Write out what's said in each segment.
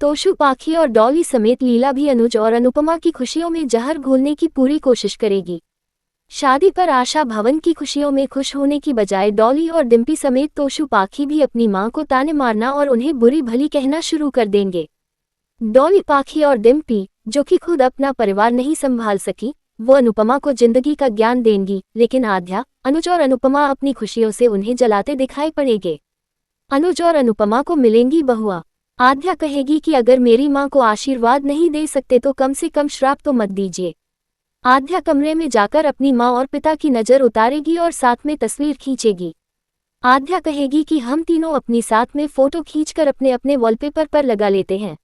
तोशु पाखी और डॉली समेत लीला भी अनुज और अनुपमा की खुशियों में जहर घोलने की पूरी कोशिश करेगी। शादी पर आशा भवन की खुशियों में खुश होने की बजाय डॉली और डिम्पी समेत तोशु पाखी भी अपनी मां को ताने मारना और उन्हें बुरी भली कहना शुरू कर देंगे। डॉली पाखी और डिम्पी, जो कि खुद अपना परिवार नहीं संभाल सकी, वो अनुपमा को जिंदगी का ज्ञान देंगी, लेकिन आद्या, अनुज और अनुपमा अपनी खुशियों से उन्हें जलाते दिखाई पड़ेंगे। अनुज और अनुपमा को मिलेंगी बहुआ। आद्या कहेगी कि अगर मेरी मां को आशीर्वाद नहीं दे सकते तो कम से कम श्राप तो मत दीजिए। आद्या कमरे में जाकर अपनी मां और पिता की नज़र उतारेगी और साथ में तस्वीर खींचेगी। आद्या कहेगी कि हम तीनों अपनी साथ में फोटो खींचकर अपने अपने वॉलपेपर पर लगा लेते हैं।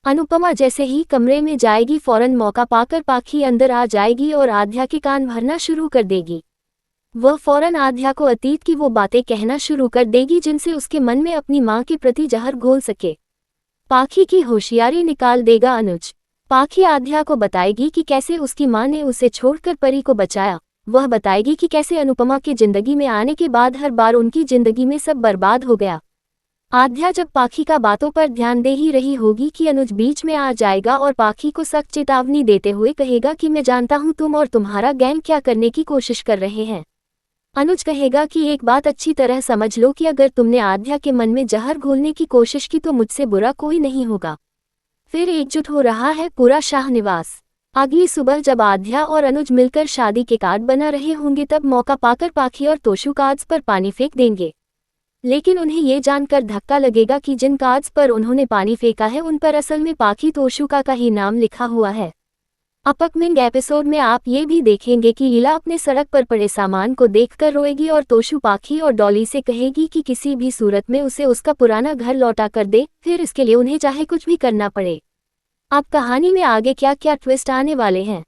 अनुपमा जैसे ही कमरे में जाएगी फौरन मौका पाकर पाखी अंदर आ जाएगी और आद्या के कान भरना शुरू कर देगी। वह फौरन आद्या को अतीत की वो बातें कहना शुरू कर देगी जिनसे उसके मन में अपनी मां के प्रति जहर घोल सके। पाखी की होशियारी निकाल देगा अनुज। पाखी आद्या को बताएगी कि कैसे उसकी मां ने उसे छोड़कर परी को बचाया। वह बताएगी कि कैसे अनुपमा के जिंदगी में आने के बाद हर बार उनकी जिंदगी में सब बर्बाद हो गया। आद्या जब पाखी का बातों पर ध्यान दे ही रही होगी कि अनुज बीच में आ जाएगा और पाखी को सख्त चेतावनी देते हुए कहेगा कि मैं जानता हूं तुम और तुम्हारा गैंग क्या करने की कोशिश कर रहे हैं। अनुज कहेगा कि एक बात अच्छी तरह समझ लो कि अगर तुमने आद्या के मन में जहर घोलने की कोशिश की तो मुझसे बुरा कोई नहीं होगा। फिर एकजुट हो रहा है पूरा शाहनिवास। अगली सुबह जब आद्या और अनुज मिलकर शादी के कार्ड बना रहे होंगे तब मौका पाकर पाखी और तोशु कार्ड्स पर पानी फेंक देंगे। लेकिन उन्हें ये जानकर धक्का लगेगा कि जिन कार्ड्स पर उन्होंने पानी फेंका है उन पर असल में पाखी तोशुका का ही नाम लिखा हुआ है। अपकमिंग एपिसोड में आप ये भी देखेंगे कि लीला अपने सड़क पर पड़े सामान को देखकर रोएगी और तोशु पाखी और डॉली से कहेगी कि किसी भी सूरत में उसे उसका पुराना घर लौटा कर दे, फिर इसके लिए उन्हें चाहे कुछ भी करना पड़े। अब कहानी में आगे क्या क्या ट्विस्ट आने वाले हैं